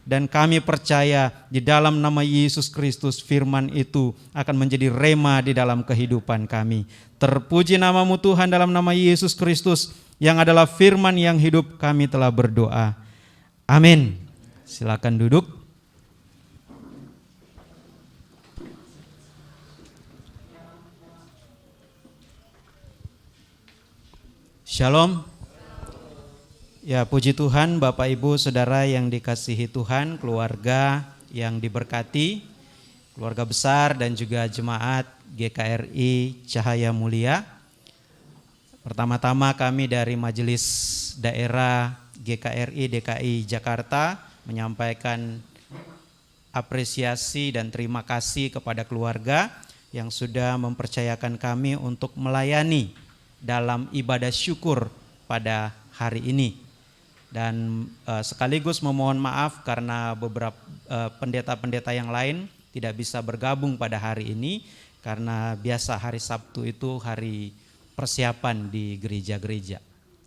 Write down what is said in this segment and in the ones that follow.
dan kami percaya di dalam nama Yesus Kristus firman itu akan menjadi rema di dalam kehidupan kami. Terpuji namamu Tuhan, dalam nama Yesus Kristus yang adalah firman yang hidup kami telah berdoa. Amin. Silakan duduk. Shalom. Ya, puji Tuhan, Bapak Ibu Saudara yang dikasihi Tuhan, keluarga yang diberkati, keluarga besar dan juga jemaat GKRI Cahaya Mulia. Pertama-tama kami dari Majelis Daerah GKRI DKI Jakarta menyampaikan apresiasi dan terima kasih kepada keluarga yang sudah mempercayakan kami untuk melayani dalam ibadah syukur pada hari ini. Dan sekaligus memohon maaf karena beberapa pendeta-pendeta yang lain tidak bisa bergabung pada hari ini, karena biasa hari Sabtu itu hari persiapan di gereja-gereja.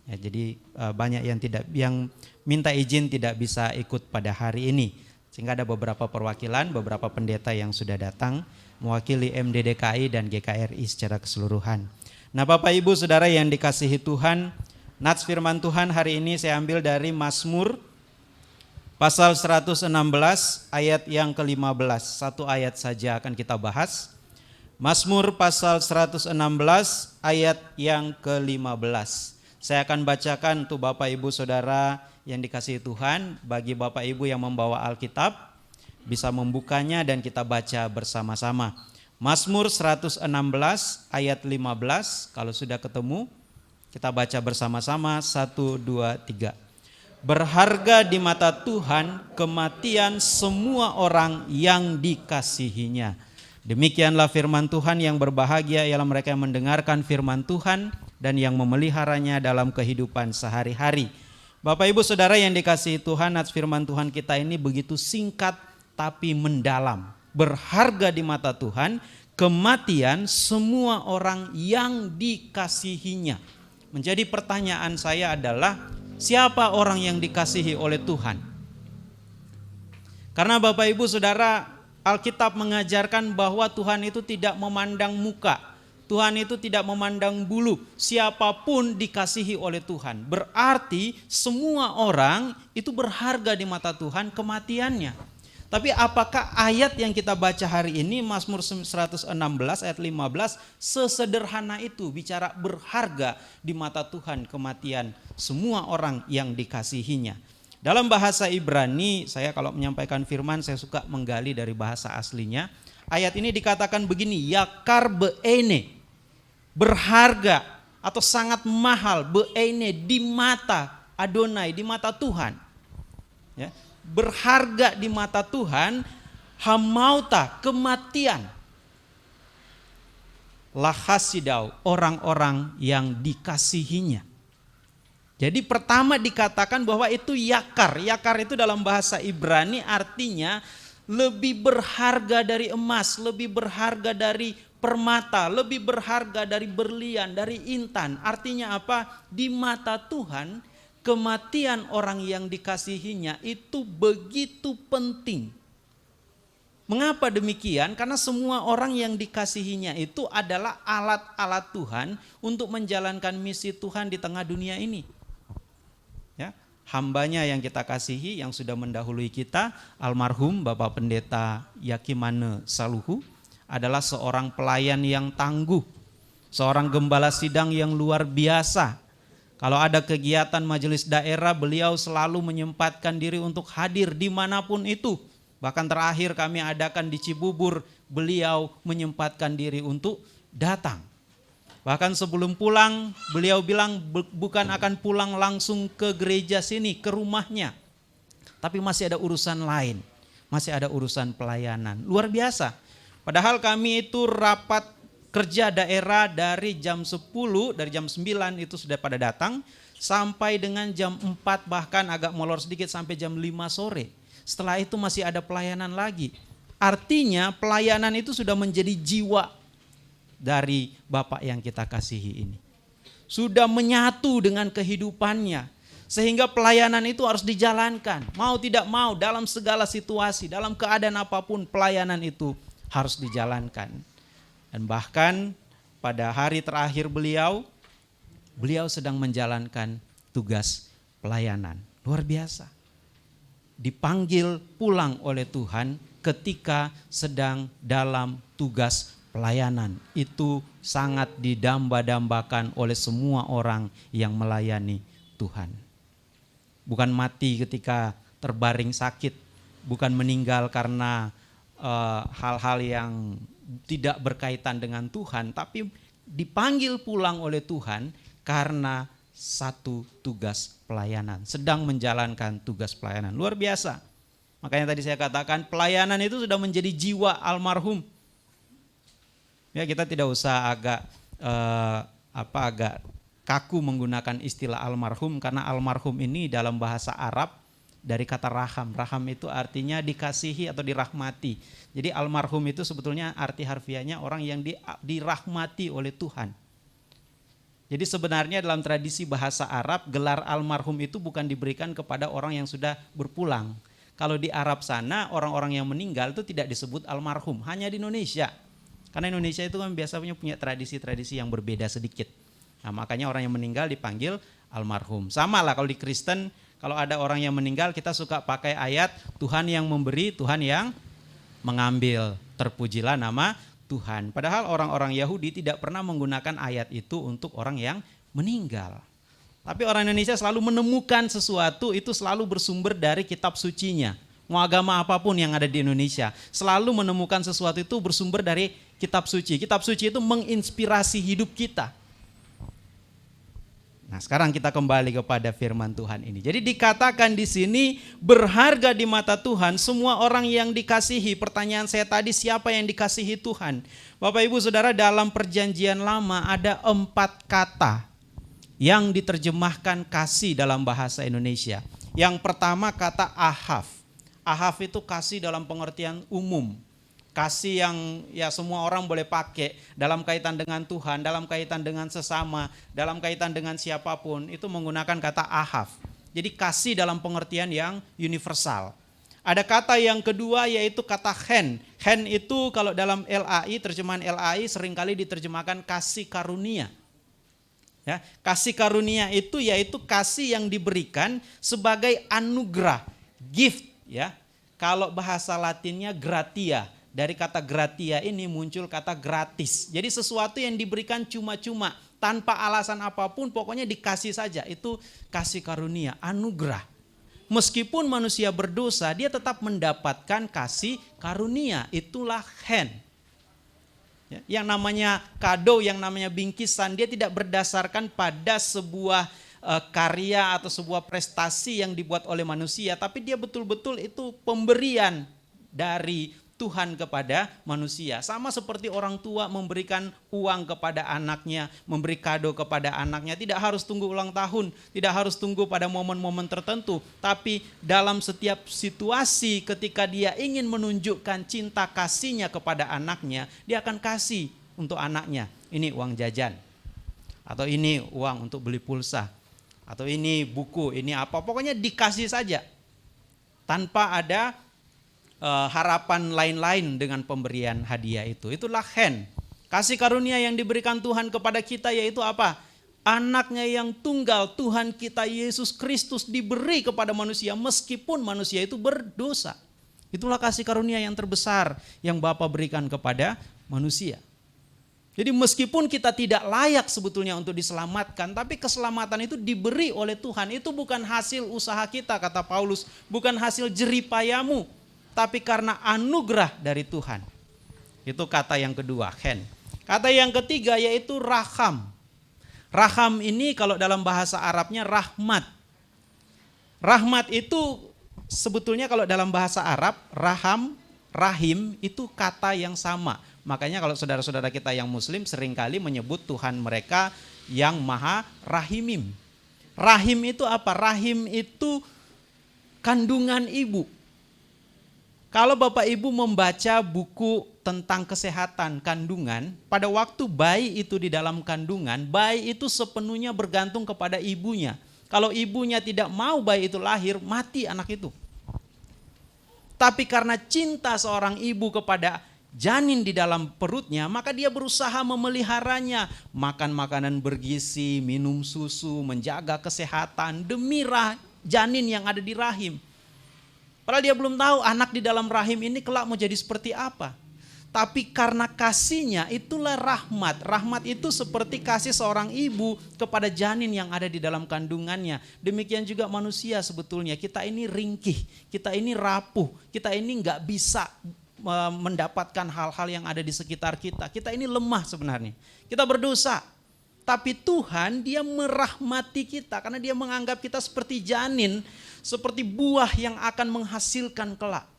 Ya, jadi banyak yang minta izin tidak bisa ikut pada hari ini, sehingga ada beberapa perwakilan, beberapa pendeta yang sudah datang mewakili MDDKI dan GKRI secara keseluruhan. Nah, Bapak Ibu Saudara yang dikasihi Tuhan, nats firman Tuhan hari ini saya ambil dari Mazmur pasal 116 ayat yang ke-15. Satu ayat saja akan kita bahas. Mazmur pasal 116 ayat yang ke-15. Saya akan bacakan untuk Bapak Ibu Saudara yang dikasihi Tuhan. Bagi Bapak Ibu yang membawa Alkitab, bisa membukanya dan kita baca bersama-sama. Mazmur 116 ayat 15, kalau sudah ketemu kita baca bersama-sama 1, 2, 3. Berharga di mata Tuhan kematian semua orang yang dikasihinya. Demikianlah firman Tuhan, yang berbahagia ialah mereka yang mendengarkan firman Tuhan dan yang memeliharanya dalam kehidupan sehari-hari. Bapak Ibu Saudara yang dikasihi Tuhan, nats firman Tuhan kita ini begitu singkat tapi mendalam. Berharga di mata Tuhan kematian semua orang yang dikasihinya. Menjadi pertanyaan saya adalah, siapa orang yang dikasihi oleh Tuhan? Karena Bapak Ibu Saudara, Alkitab mengajarkan bahwa Tuhan itu tidak memandang muka, Tuhan itu tidak memandang bulu. Siapapun dikasihi oleh Tuhan. Berarti semua orang itu berharga di mata Tuhan kematiannya. Tapi apakah ayat yang kita baca hari ini, Mazmur 116 ayat 15, sesederhana itu bicara berharga di mata Tuhan kematian semua orang yang dikasihinya? Dalam bahasa Ibrani, saya kalau menyampaikan firman saya suka menggali dari bahasa aslinya. Ayat ini dikatakan begini, yakar beene, berharga atau sangat mahal, beene di mata Adonai, di mata Tuhan. Ya. Berharga di mata Tuhan, hamauta, kematian, lahasidau, orang-orang yang dikasihinya. Jadi pertama dikatakan bahwa itu yakar. Yakar itu dalam bahasa Ibrani artinya lebih berharga dari emas, lebih berharga dari permata, lebih berharga dari berlian, dari intan. Artinya apa? Di mata Tuhan kematian orang yang dikasihinya itu begitu penting. Mengapa demikian? Karena semua orang yang dikasihinya itu adalah alat-alat Tuhan untuk menjalankan misi Tuhan di tengah dunia ini. Ya, hambanya yang kita kasihi, yang sudah mendahului kita, almarhum Bapak Pendeta Yakimane Saluhu, adalah seorang pelayan yang tangguh, seorang gembala sidang yang luar biasa. Kalau ada kegiatan majelis daerah, beliau selalu menyempatkan diri untuk hadir dimanapun itu. Bahkan terakhir kami adakan di Cibubur, beliau menyempatkan diri untuk datang. Bahkan sebelum pulang, beliau bilang bukan akan pulang langsung ke gereja sini, ke rumahnya. Tapi masih ada urusan lain, masih ada urusan pelayanan. Luar biasa. Padahal kami itu rapat kerja daerah dari jam 10, dari jam 9 itu sudah pada datang, sampai dengan jam 4, bahkan agak molor sedikit sampai jam 5 sore. Setelah itu masih ada pelayanan lagi. Artinya pelayanan itu sudah menjadi jiwa dari Bapak yang kita kasihi ini. Sudah menyatu dengan kehidupannya. Sehingga pelayanan itu harus dijalankan. Mau tidak mau, dalam segala situasi, dalam keadaan apapun, pelayanan itu harus dijalankan. Dan bahkan pada hari terakhir beliau sedang menjalankan tugas pelayanan. Luar biasa. Dipanggil pulang oleh Tuhan ketika sedang dalam tugas pelayanan. Itu sangat didamba-dambakan oleh semua orang yang melayani Tuhan. Bukan mati ketika terbaring sakit, bukan meninggal karena hal-hal yang tidak berkaitan dengan Tuhan, tapi dipanggil pulang oleh Tuhan karena satu tugas pelayanan, sedang menjalankan tugas pelayanan. Luar biasa. Makanya tadi saya katakan pelayanan itu sudah menjadi jiwa almarhum. Ya, kita tidak usah agak kaku menggunakan istilah almarhum, karena almarhum ini dalam bahasa Arab dari kata raham. Raham itu artinya dikasihi atau dirahmati. Jadi almarhum itu sebetulnya arti harfiahnya orang yang dirahmati oleh Tuhan. Jadi sebenarnya dalam tradisi bahasa Arab, gelar almarhum itu bukan diberikan kepada orang yang sudah berpulang. Kalau di Arab sana, orang-orang yang meninggal itu tidak disebut almarhum, hanya di Indonesia. Karena Indonesia itu kan biasanya punya tradisi-tradisi yang berbeda sedikit. Nah, makanya orang yang meninggal dipanggil almarhum. Sama lah kalau di Kristen, kalau ada orang yang meninggal kita suka pakai ayat Tuhan yang memberi, Tuhan yang mengambil. Terpujilah nama Tuhan. Padahal orang-orang Yahudi tidak pernah menggunakan ayat itu untuk orang yang meninggal. Tapi orang Indonesia selalu menemukan sesuatu itu selalu bersumber dari kitab sucinya. Mau agama apapun yang ada di Indonesia, selalu menemukan sesuatu itu bersumber dari kitab suci. Kitab suci itu menginspirasi hidup kita. Nah, sekarang kita kembali kepada firman Tuhan ini. Jadi dikatakan di sini berharga di mata Tuhan semua orang yang dikasihi. Pertanyaan saya tadi, siapa yang dikasihi Tuhan? Bapak Ibu Saudara, dalam perjanjian lama ada 4 kata yang diterjemahkan kasih dalam bahasa Indonesia. Yang pertama kata ahaf. Ahaf itu kasih dalam pengertian umum. Kasih yang ya semua orang boleh pakai dalam kaitan dengan Tuhan, dalam kaitan dengan sesama, dalam kaitan dengan siapapun, itu menggunakan kata ahaf. Jadi kasih dalam pengertian yang universal. Ada kata yang kedua yaitu kata hen. Hen itu kalau dalam LAI, terjemahan LAI seringkali diterjemahkan kasih karunia. Ya, kasih karunia itu yaitu kasih yang diberikan sebagai anugerah, gift ya. Kalau bahasa Latinnya gratia. Dari kata gratia ini muncul kata gratis. Jadi sesuatu yang diberikan cuma-cuma, tanpa alasan apapun, pokoknya dikasih saja. Itu kasih karunia, anugerah. Meskipun manusia berdosa, dia tetap mendapatkan kasih karunia. Itulah hen. Yang namanya kado, yang namanya bingkisan, dia tidak berdasarkan pada sebuah karya atau sebuah prestasi yang dibuat oleh manusia. Tapi dia betul-betul itu pemberian dari Tuhan kepada manusia. Sama seperti orang tua memberikan uang kepada anaknya, memberi kado kepada anaknya. Tidak harus tunggu ulang tahun, tidak harus tunggu pada momen-momen tertentu. Tapi dalam setiap situasi ketika dia ingin menunjukkan cinta kasihnya kepada anaknya, dia akan kasih untuk anaknya. Ini uang jajan, atau ini uang untuk beli pulsa, atau ini buku, ini apa. Pokoknya dikasih saja, tanpa ada harapan lain-lain dengan pemberian hadiah itu. Itulah hen. Kasih karunia yang diberikan Tuhan kepada kita yaitu apa? Anaknya yang tunggal, Tuhan kita Yesus Kristus diberi kepada manusia meskipun manusia itu berdosa. Itulah kasih karunia yang terbesar yang Bapa berikan kepada manusia. Jadi meskipun kita tidak layak sebetulnya untuk diselamatkan, tapi keselamatan itu diberi oleh Tuhan. Itu bukan hasil usaha kita, kata Paulus, bukan hasil jeripayamu, tapi karena anugerah dari Tuhan. Itu kata yang kedua, hen. Kata yang ketiga yaitu raham. Raham ini kalau dalam bahasa Arabnya rahmat. Rahmat itu sebetulnya kalau dalam bahasa Arab, raham, rahim itu kata yang sama. Makanya kalau saudara-saudara kita yang muslim seringkali menyebut Tuhan mereka yang maha rahimim. Rahim itu apa? Rahim itu kandungan ibu. Kalau Bapak Ibu membaca buku tentang kesehatan kandungan, pada waktu bayi itu di dalam kandungan, bayi itu sepenuhnya bergantung kepada ibunya. Kalau ibunya tidak mau bayi itu lahir, mati anak itu. Tapi karena cinta seorang ibu kepada janin di dalam perutnya, maka dia berusaha memeliharanya. Makan makanan bergizi, minum susu, menjaga kesehatan demi janin yang ada di rahim. Padahal dia belum tahu anak di dalam rahim ini kelak mau jadi seperti apa. Tapi karena kasihnya itulah rahmat. Rahmat itu seperti kasih seorang ibu kepada janin yang ada di dalam kandungannya. Demikian juga manusia sebetulnya. Kita ini ringkih, kita ini rapuh, kita ini nggak bisa mendapatkan hal-hal yang ada di sekitar kita. Kita ini lemah sebenarnya. Kita berdosa. Tapi Tuhan dia merahmati kita karena dia menganggap kita seperti janin, seperti buah yang akan menghasilkan kelak.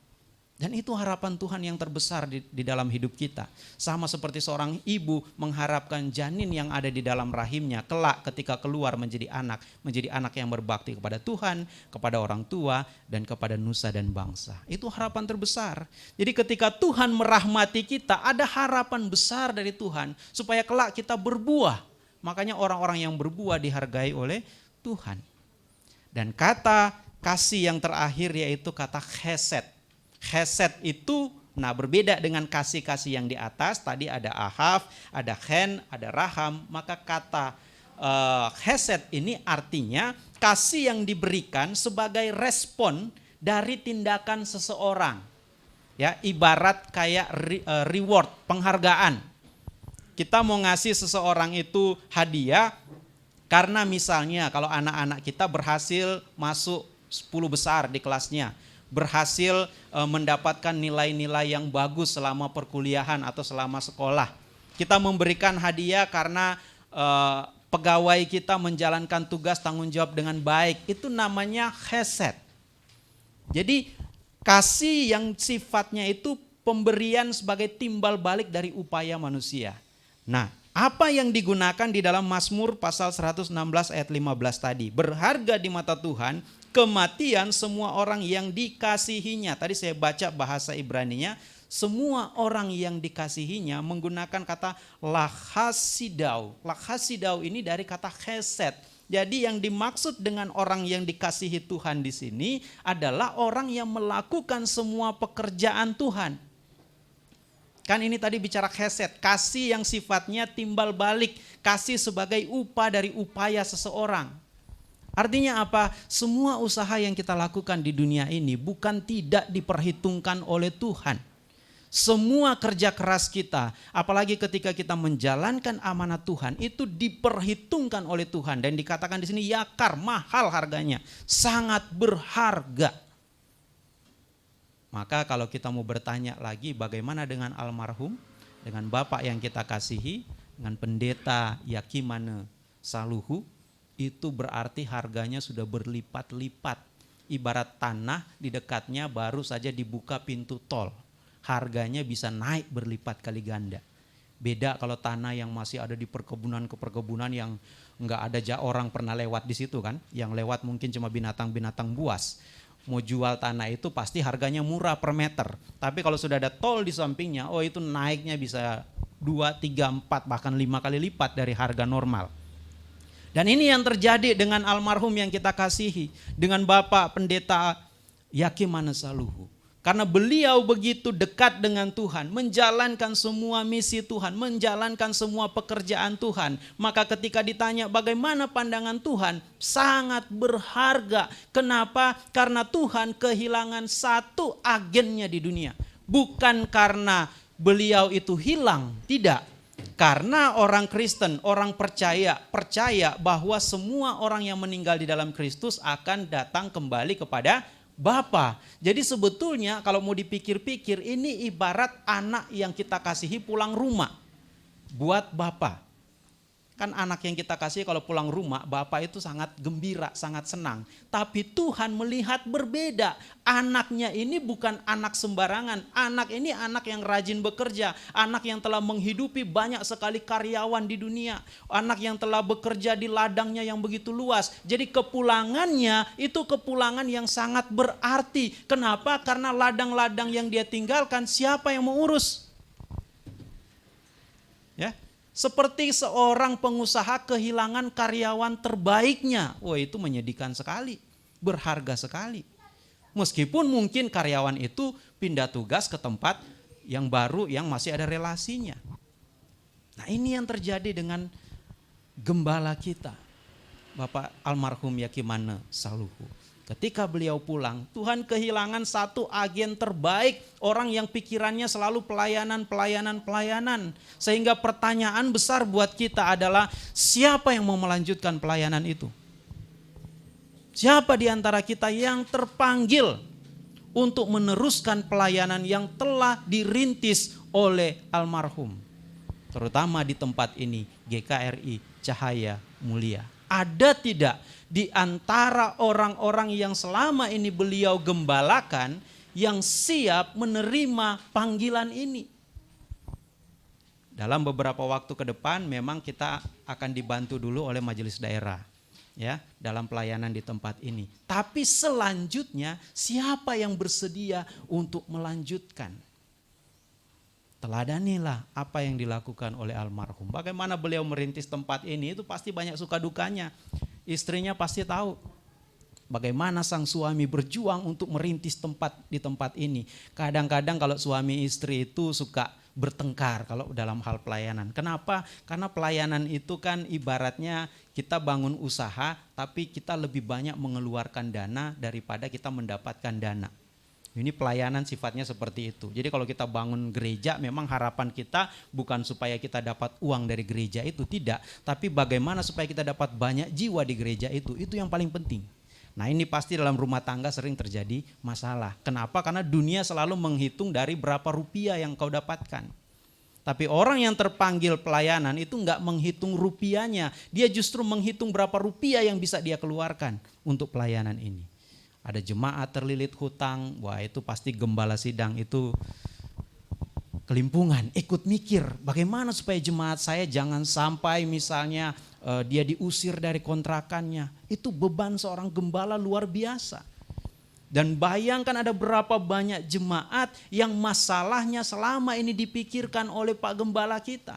Dan itu harapan Tuhan yang terbesar di dalam hidup kita. Sama seperti seorang ibu mengharapkan janin yang ada di dalam rahimnya kelak ketika keluar menjadi anak yang berbakti kepada Tuhan, kepada orang tua, dan kepada nusa dan bangsa. Itu harapan terbesar. Jadi ketika Tuhan merahmati kita, ada harapan besar dari Tuhan supaya kelak kita berbuah. Makanya orang-orang yang berbuah dihargai oleh Tuhan. Dan kata kasih yang terakhir yaitu kata chesed. Chesed itu berbeda dengan kasih-kasih yang di atas. Tadi ada ahaf, ada chen, ada raham. Maka kata chesed ini artinya kasih yang diberikan sebagai respon dari tindakan seseorang. Ya, ibarat kayak reward, penghargaan. Kita mau ngasih seseorang itu hadiah karena misalnya kalau anak-anak kita berhasil masuk 10 besar di kelasnya, berhasil mendapatkan nilai-nilai yang bagus selama perkuliahan atau selama sekolah. Kita memberikan hadiah karena pegawai kita menjalankan tugas tanggung jawab dengan baik. Itu namanya chesed. Jadi kasih yang sifatnya itu pemberian sebagai timbal balik dari upaya manusia. Nah, apa yang digunakan di dalam Mazmur pasal 116 ayat 15 tadi? Berharga di mata Tuhan kematian semua orang yang dikasihinya. Tadi saya baca bahasa Ibraninya, semua orang yang dikasihinya menggunakan kata lachasidau. Lachasidau ini dari kata chesed. Jadi yang dimaksud dengan orang yang dikasihi Tuhan di sini adalah orang yang melakukan semua pekerjaan Tuhan. Kan ini tadi bicara chesed, kasih yang sifatnya timbal balik, kasih sebagai upah dari upaya seseorang. Artinya apa? Semua usaha yang kita lakukan di dunia ini bukan tidak diperhitungkan oleh Tuhan. Semua kerja keras kita, apalagi ketika kita menjalankan amanat Tuhan, itu diperhitungkan oleh Tuhan. Dan dikatakan di sini yakar, mahal harganya, sangat berharga. Maka kalau kita mau bertanya lagi bagaimana dengan almarhum, dengan bapak yang kita kasihi, dengan pendeta Yakimane Saluhu, itu berarti harganya sudah berlipat-lipat. Ibarat tanah di dekatnya baru saja dibuka pintu tol, harganya bisa naik berlipat kali ganda. Beda kalau tanah yang masih ada di perkebunan yang enggak ada orang pernah lewat di situ kan, yang lewat mungkin cuma binatang-binatang buas. Mau jual tanah itu pasti harganya murah per meter. Tapi kalau sudah ada tol di sampingnya, itu naiknya bisa 2, 3, 4 bahkan 5 kali lipat dari harga normal. Dan ini yang terjadi dengan almarhum yang kita kasihi, dengan Bapak Pendeta Yakimane Saluhu. Karena beliau begitu dekat dengan Tuhan, menjalankan semua misi Tuhan, menjalankan semua pekerjaan Tuhan. Maka ketika ditanya bagaimana pandangan Tuhan, sangat berharga. Kenapa? Karena Tuhan kehilangan satu agennya di dunia. Bukan karena beliau itu hilang, tidak. Karena orang Kristen, orang percaya bahwa semua orang yang meninggal di dalam Kristus akan datang kembali kepada Bapa. Jadi sebetulnya kalau mau dipikir-pikir ini ibarat anak yang kita kasihi pulang rumah buat Bapa. Kan anak yang kita kasih kalau pulang rumah, Bapak itu sangat gembira, sangat senang. Tapi Tuhan melihat berbeda. Anaknya ini bukan anak sembarangan. Anak ini anak yang rajin bekerja. Anak yang telah menghidupi banyak sekali karyawan di dunia. Anak yang telah bekerja di ladangnya yang begitu luas. Jadi kepulangannya itu kepulangan yang sangat berarti. Kenapa? Karena ladang-ladang yang dia tinggalkan siapa yang mengurus? Ya. Seperti seorang pengusaha kehilangan karyawan terbaiknya. Wah, itu menyedihkan sekali, berharga sekali. Meskipun mungkin karyawan itu pindah tugas ke tempat yang baru yang masih ada relasinya. Nah, ini yang terjadi dengan gembala kita, Bapak almarhum Yakimane Saluhu. Ketika beliau pulang, Tuhan kehilangan satu agen terbaik, orang yang pikirannya selalu pelayanan. Sehingga pertanyaan besar buat kita adalah, siapa yang mau melanjutkan pelayanan itu? Siapa di antara kita yang terpanggil untuk meneruskan pelayanan yang telah dirintis oleh almarhum? Terutama di tempat ini, GKRI Cahaya Mulia. Ada tidak di antara orang-orang yang selama ini beliau gembalakan yang siap menerima panggilan ini? Dalam beberapa waktu ke depan memang kita akan dibantu dulu oleh majelis daerah, ya, dalam pelayanan di tempat ini. Tapi selanjutnya siapa yang bersedia untuk melanjutkan? Teladanilah apa yang dilakukan oleh almarhum. Bagaimana beliau merintis tempat ini, itu pasti banyak suka dukanya. Istrinya pasti tahu bagaimana sang suami berjuang untuk merintis di tempat ini. Kadang-kadang kalau suami istri itu suka bertengkar kalau dalam hal pelayanan. Kenapa? Karena pelayanan itu kan ibaratnya kita bangun usaha, tapi kita lebih banyak mengeluarkan dana daripada kita mendapatkan dana. Ini pelayanan sifatnya seperti itu. Jadi kalau kita bangun gereja, memang harapan kita bukan supaya kita dapat uang dari gereja itu, tidak. Tapi bagaimana supaya kita dapat banyak jiwa di gereja itu yang paling penting. Nah, ini pasti dalam rumah tangga sering terjadi masalah. Kenapa? Karena dunia selalu menghitung dari berapa rupiah yang kau dapatkan. Tapi orang yang terpanggil pelayanan itu enggak menghitung rupiahnya. Dia justru menghitung berapa rupiah yang bisa dia keluarkan untuk pelayanan ini. Ada jemaat terlilit hutang, wah itu pasti gembala sidang itu kelimpungan, ikut mikir bagaimana supaya jemaat saya jangan sampai misalnya dia diusir dari kontrakannya. Itu beban seorang gembala luar biasa. Dan bayangkan ada berapa banyak jemaat yang masalahnya selama ini dipikirkan oleh Pak Gembala kita.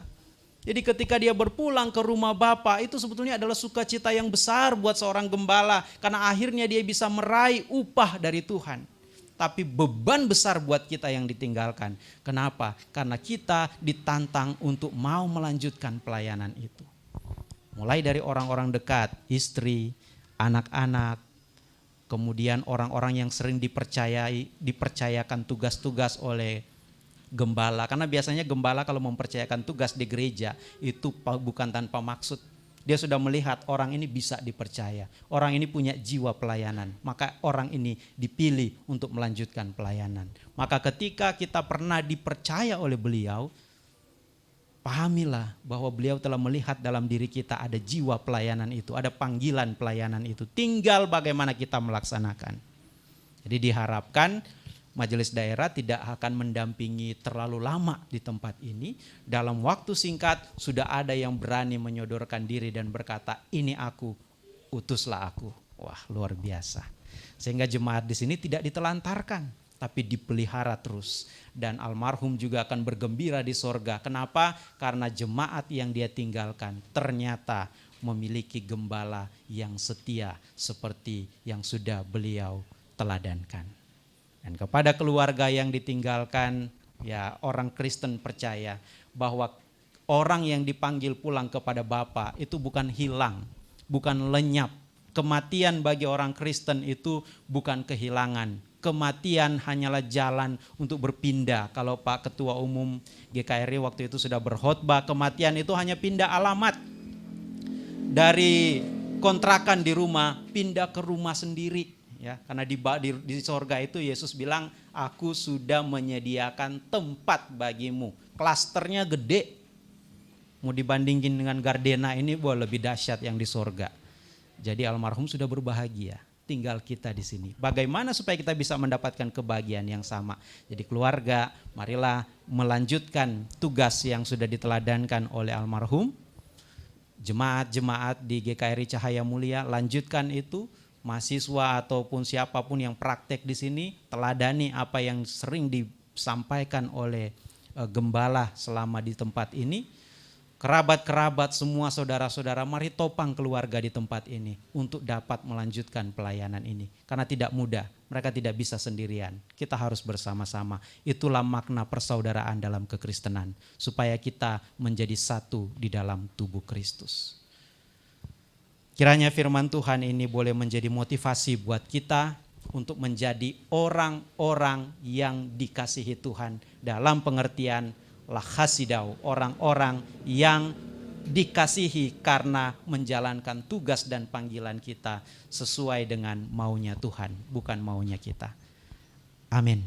Jadi ketika dia berpulang ke rumah Bapa, itu sebetulnya adalah sukacita yang besar buat seorang gembala. Karena akhirnya dia bisa meraih upah dari Tuhan. Tapi beban besar buat kita yang ditinggalkan. Kenapa? Karena kita ditantang untuk mau melanjutkan pelayanan itu. Mulai dari orang-orang dekat, istri, anak-anak, kemudian orang-orang yang sering dipercayakan tugas-tugas oleh gembala, karena biasanya gembala kalau mempercayakan tugas di gereja itu bukan tanpa maksud. Dia sudah melihat orang ini bisa dipercaya, orang ini punya jiwa pelayanan, maka orang ini dipilih untuk melanjutkan pelayanan. Maka ketika kita pernah dipercaya oleh beliau, pahamilah bahwa beliau telah melihat dalam diri kita ada jiwa pelayanan itu, ada panggilan pelayanan itu, tinggal bagaimana kita melaksanakan. Jadi diharapkan majelis daerah tidak akan mendampingi terlalu lama di tempat ini. Dalam waktu singkat sudah ada yang berani menyodorkan diri dan berkata, ini aku, utuslah aku. Wah, luar biasa. Sehingga jemaat di sini tidak ditelantarkan, tapi dipelihara terus. Dan almarhum juga akan bergembira di sorga. Kenapa? Karena jemaat yang dia tinggalkan ternyata memiliki gembala yang setia seperti yang sudah beliau teladankan. Dan kepada keluarga yang ditinggalkan, ya orang Kristen percaya bahwa orang yang dipanggil pulang kepada Bapa itu bukan hilang, bukan lenyap. Kematian bagi orang Kristen itu bukan kehilangan. Kematian hanyalah jalan untuk berpindah. Kalau Pak Ketua Umum GKRI waktu itu sudah berkhotbah, kematian itu hanya pindah alamat. Dari kontrakan di rumah, pindah ke rumah sendiri. Ya, karena di sorga itu Yesus bilang, aku sudah menyediakan tempat bagimu. Klasternya gede. Mau dibandingin dengan Gardena ini, lebih dahsyat yang di sorga. Jadi almarhum sudah berbahagia, tinggal kita di sini. Bagaimana supaya kita bisa mendapatkan kebahagiaan yang sama? Jadi keluarga, marilah melanjutkan tugas yang sudah diteladankan oleh almarhum. Jemaat-jemaat di GKRI Cahaya Mulia, lanjutkan itu. Mahasiswa ataupun siapapun yang praktek di sini, teladani apa yang sering disampaikan oleh gembala selama di tempat ini. kerabat-kerabat, semua saudara-saudara, mari topang keluarga di tempat ini untuk dapat melanjutkan pelayanan ini. Karena tidak mudah, mereka tidak bisa sendirian. Kita harus bersama-sama. Itulah makna persaudaraan dalam kekristenan, supaya kita menjadi satu di dalam tubuh Kristus. Kiranya firman Tuhan ini boleh menjadi motivasi buat kita untuk menjadi orang-orang yang dikasihi Tuhan dalam pengertian lahasidau, orang-orang yang dikasihi karena menjalankan tugas dan panggilan kita sesuai dengan maunya Tuhan, bukan maunya kita. Amin.